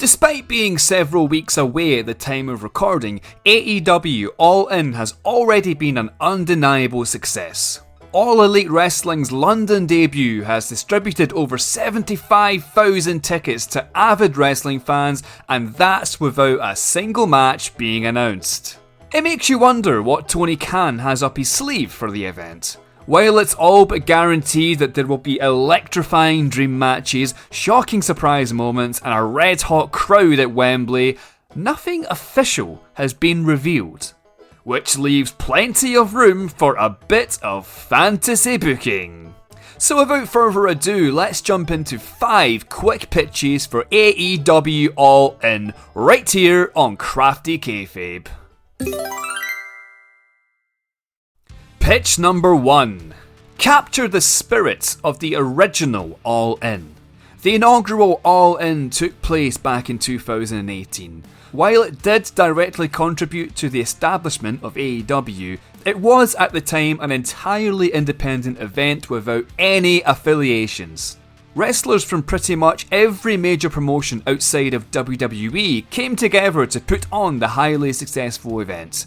Despite being several weeks away at the time of recording, AEW All In has already been an undeniable success. All Elite Wrestling's London debut has distributed over 75,000 tickets to avid wrestling fans, and that's without a single match being announced. It makes you wonder what Tony Khan has up his sleeve for the event. While it's all but guaranteed that there will be electrifying dream matches, shocking surprise moments, and a red-hot crowd at Wembley, nothing official has been revealed, which leaves plenty of room for a bit of fantasy booking. So without further ado, let's jump into 5 quick pitches for AEW All In, right here on Crafty Kayfabe. Pitch number 1. Capture the spirit of the original All In. The inaugural All In took place back in 2018. While it did directly contribute to the establishment of AEW, it was at the time an entirely independent event without any affiliations. Wrestlers from pretty much every major promotion outside of WWE came together to put on the highly successful event.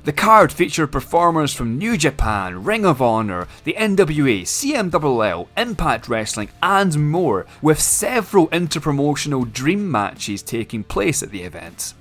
The card featured performers from New Japan, Ring of Honor, the NWA, CMLL, Impact Wrestling and more, with several interpromotional dream matches taking place at the event.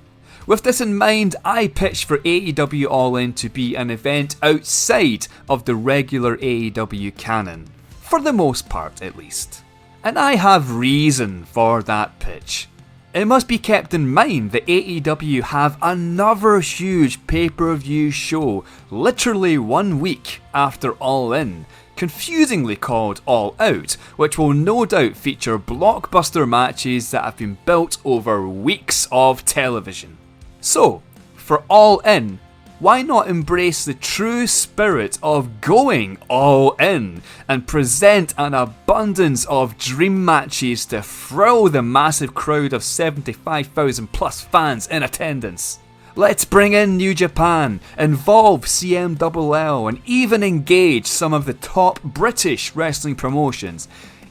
With this in mind, I pitched for AEW All In to be an event outside of the regular AEW canon, for the most part at least. And I have reason for that pitch. It must be kept in mind that AEW have another huge pay-per-view show literally 1 week after All In, confusingly called All Out, which will no doubt feature blockbuster matches that have been built over weeks of television. So, for All In, why not embrace the true spirit of going all in and present an abundance of dream matches to thrill the massive crowd of 75,000 plus fans in attendance? Let's bring in New Japan, involve CMLL, and even engage some of the top British wrestling promotions.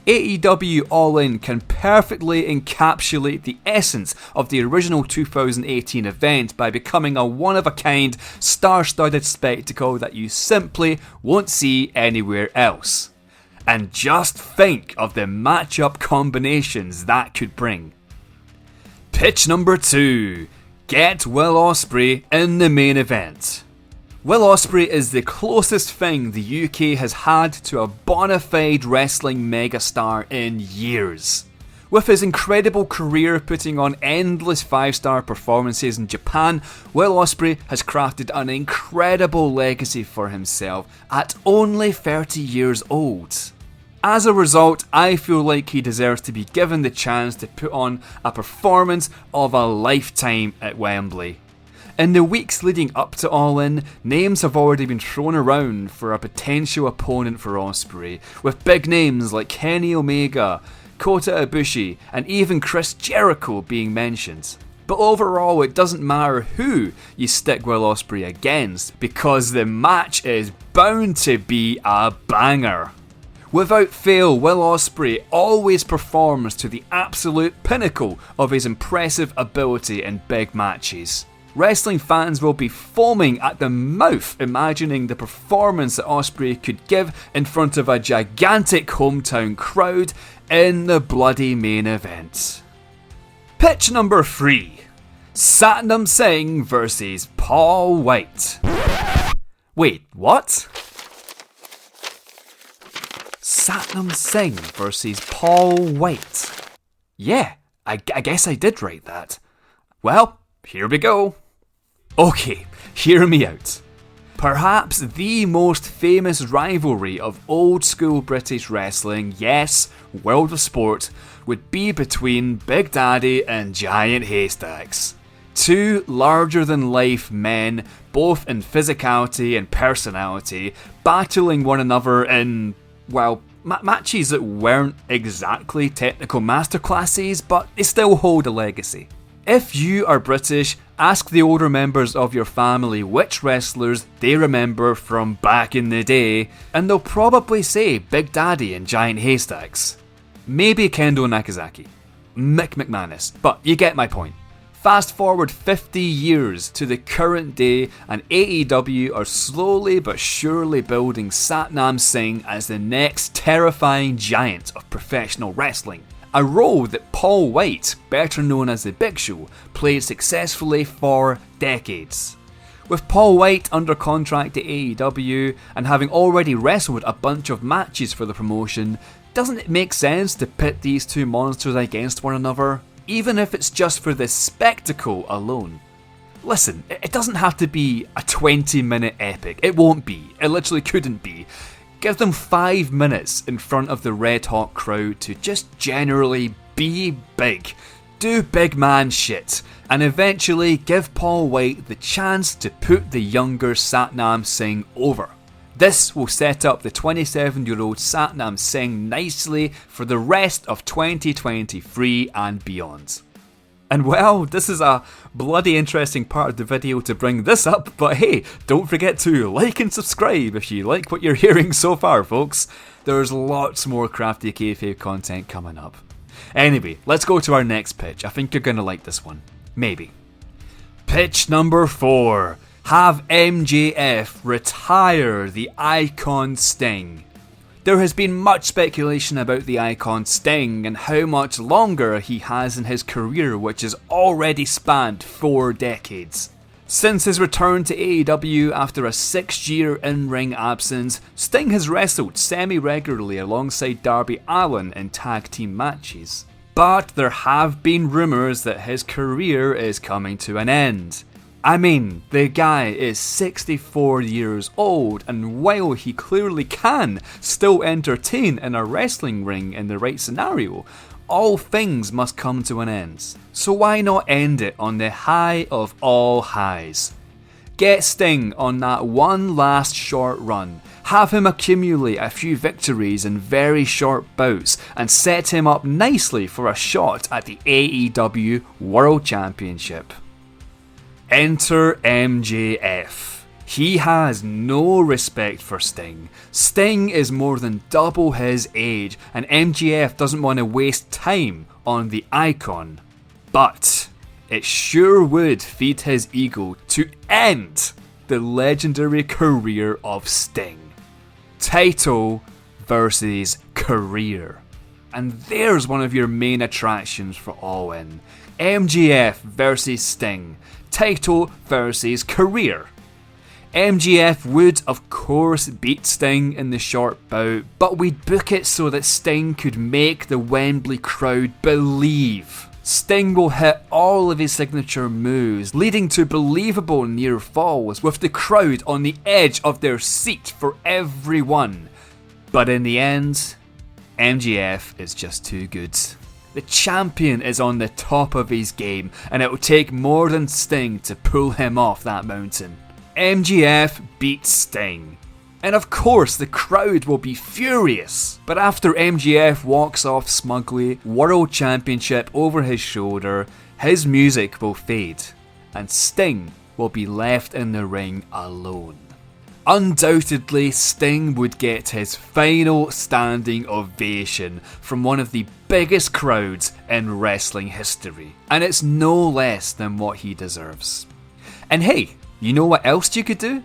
AEW All In can perfectly encapsulate the essence of the original 2018 event by becoming a one-of-a-kind, star-studded spectacle that you simply won't see anywhere else. And just think of the matchup combinations that could bring. Pitch number 2. Get Will Ospreay in the main event. Will Ospreay is the closest thing the UK has had to a bona fide wrestling megastar in years. With his incredible career putting on endless 5-star performances in Japan, Will Ospreay has crafted an incredible legacy for himself at only 30 years old. As a result, I feel like he deserves to be given the chance to put on a performance of a lifetime at Wembley. In the weeks leading up to All In, names have already been thrown around for a potential opponent for Ospreay, with big names like Kenny Omega, Kota Ibushi, and even Chris Jericho being mentioned. But overall, it doesn't matter who you stick Will Ospreay against, because the match is bound to be a banger. Without fail, Will Ospreay always performs to the absolute pinnacle of his impressive ability in big matches. Wrestling fans will be foaming at the mouth imagining the performance that Ospreay could give in front of a gigantic hometown crowd in the bloody main event. Pitch number 3. Satnam Singh versus Paul White. Wait, what? Satnam Singh versus Paul White. Yeah, I guess I did write that. Well, here we go. Okay, hear me out. Perhaps the most famous rivalry of old school British wrestling, yes, world of sport, would be between Big Daddy and Giant Haystacks. Two larger-than-life men, both in physicality and personality, battling one another in, well, matches that weren't exactly technical masterclasses, but they still hold a legacy. If you are British, ask the older members of your family which wrestlers they remember from back in the day, and they'll probably say Big Daddy and Giant Haystacks. Maybe Kendo Nagasaki. Mick McManus, but you get my point. Fast forward 50 years to the current day, and AEW are slowly but surely building Satnam Singh as the next terrifying giant of professional wrestling. A role that Paul White, better known as the Big Show, played successfully for decades. With Paul White under contract at AEW and having already wrestled a bunch of matches for the promotion, doesn't it make sense to pit these two monsters against one another? Even if it's just for the spectacle alone. Listen, it doesn't have to be a 20-minute epic. It won't be. It literally couldn't be. Give them 5 minutes in front of the red hot crowd to just generally be big. Do big man shit. And eventually give Paul White the chance to put the younger Satnam Singh over. This will set up the 27-year-old Satnam Singh nicely for the rest of 2023 and beyond. And well, this is a bloody interesting part of the video to bring this up, but hey, don't forget to like and subscribe if you like what you're hearing so far, folks. There's lots more Crafty Kayfabe content coming up. Anyway, let's go to our next pitch. I think you're gonna like this one. Maybe. Pitch number 4. Have MJF retire the Icon Sting. There has been much speculation about the Icon Sting and how much longer he has in his career, which has already spanned 4 decades. Since his return to AEW after a 6-year in-ring absence, Sting has wrestled semi-regularly alongside Darby Allin in tag team matches. But there have been rumours that his career is coming to an end. I mean, the guy is 64 years old, and while he clearly can still entertain in a wrestling ring in the right scenario, all things must come to an end. So why not end it on the high of all highs? Get Sting on that one last short run, have him accumulate a few victories in very short bouts, and set him up nicely for a shot at the AEW World Championship. Enter MJF. He has no respect for Sting. Sting is more than double his age, and MJF doesn't want to waste time on the Icon. But it sure would feed his ego to end the legendary career of Sting. Title versus career. And there's one of your main attractions for All In. MJF versus Sting. Title versus career. MJF would of course beat Sting in the short bout, but we'd book it so that Sting could make the Wembley crowd believe. Sting will hit all of his signature moves, leading to believable near falls with the crowd on the edge of their seat for everyone. But in the end, MJF is just too good. The champion is on the top of his game, and it will take more than Sting to pull him off that mountain. MJF beats Sting. And of course the crowd will be furious. But after MJF walks off smugly, World Championship over his shoulder, his music will fade, and Sting will be left in the ring alone. Undoubtedly, Sting would get his final standing ovation from one of the biggest crowds in wrestling history, and it's no less than what he deserves. And hey, you know what else you could do?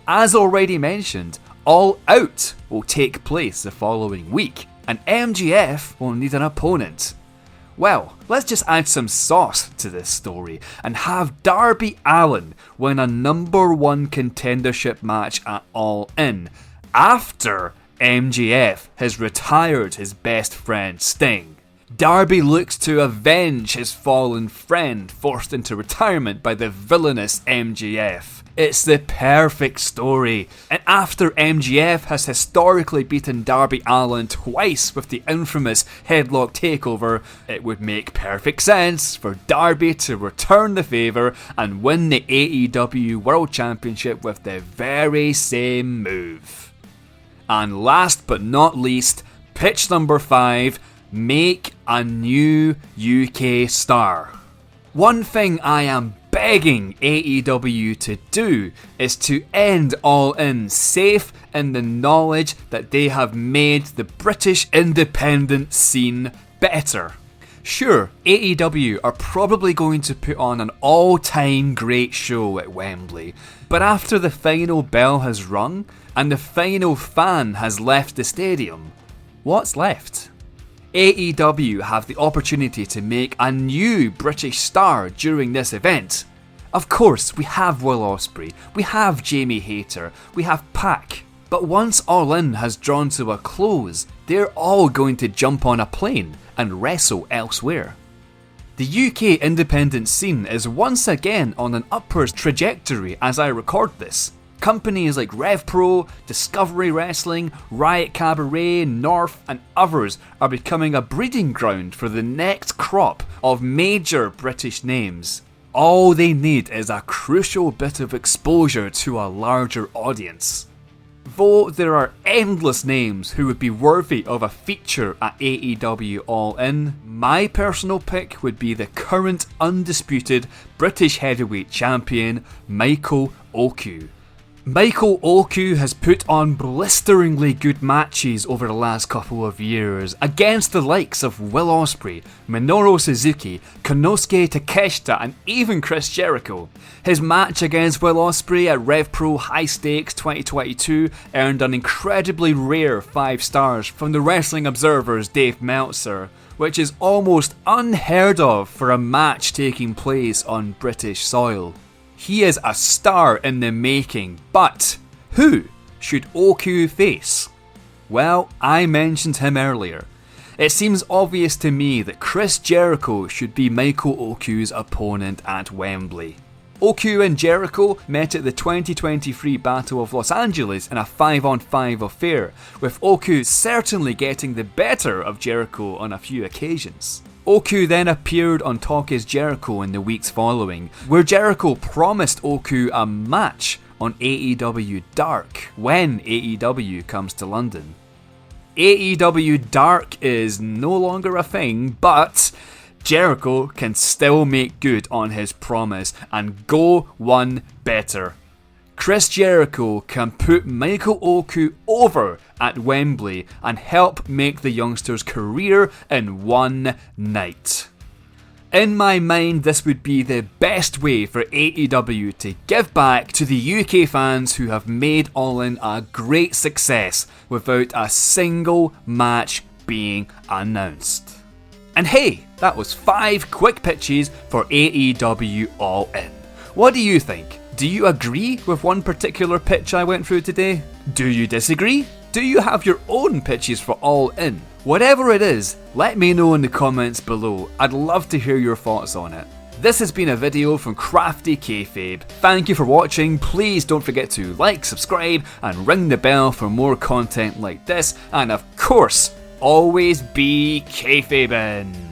As already mentioned, All Out will take place the following week, and MJF will need an opponent. Well, let's just add some sauce to this story and have Darby Allin win a number 1 contendership match at All In after MJF has retired his best friend Sting. Darby looks to avenge his fallen friend forced into retirement by the villainous MJF. It's the perfect story. And after MJF has historically beaten Darby Allin twice with the infamous headlock takeover, it would make perfect sense for Darby to return the favour and win the AEW World Championship with the very same move. And last but not least, pitch number 5, make a new UK star. One thing I am begging AEW to do is to end All In safe in the knowledge that they have made the British independent scene better. Sure, AEW are probably going to put on an all-time great show at Wembley, but after the final bell has rung and the final fan has left the stadium, what's left? AEW have the opportunity to make a new British star during this event. Of course, we have Will Ospreay, we have Jamie Hayter, we have Pac, but once All In has drawn to a close, they're all going to jump on a plane and wrestle elsewhere. The UK independent scene is once again on an upwards trajectory as I record this. Companies like RevPro, Discovery Wrestling, Riot Cabaret, North and others are becoming a breeding ground for the next crop of major British names. All they need is a crucial bit of exposure to a larger audience. Though there are endless names who would be worthy of a feature at AEW All In, my personal pick would be the current undisputed British heavyweight champion, Michael Oku. Michael Oku has put on blisteringly good matches over the last couple of years against the likes of Will Ospreay, Minoru Suzuki, Konosuke Takeshita and even Chris Jericho. His match against Will Ospreay at RevPro High Stakes 2022 earned an incredibly rare 5 stars from the Wrestling Observer's Dave Meltzer, which is almost unheard of for a match taking place on British soil. He is a star in the making, but who should Oku face? Well, I mentioned him earlier. It seems obvious to me that Chris Jericho should be Michael Oku's opponent at Wembley. Oku and Jericho met at the 2023 Battle of Los Angeles in a 5-on-5 affair, with Oku certainly getting the better of Jericho on a few occasions. Oku then appeared on Talk Is Jericho in the weeks following, where Jericho promised Oku a match on AEW Dark when AEW comes to London. AEW Dark is no longer a thing, but Jericho can still make good on his promise and go one better. Chris Jericho can put Michael Oku over at Wembley and help make the youngster's career in one night. In my mind, this would be the best way for AEW to give back to the UK fans who have made All In a great success without a single match being announced. And hey, that was 5 quick pitches for AEW All In. What do you think? Do you agree with one particular pitch I went through today? Do you disagree? Do you have your own pitches for All In? Whatever it is, let me know in the comments below. I'd love to hear your thoughts on it. This has been a video from Crafty Kayfabe. Thank you for watching. Please don't forget to like, subscribe, and ring the bell for more content like this. And of course, always be kayfabing.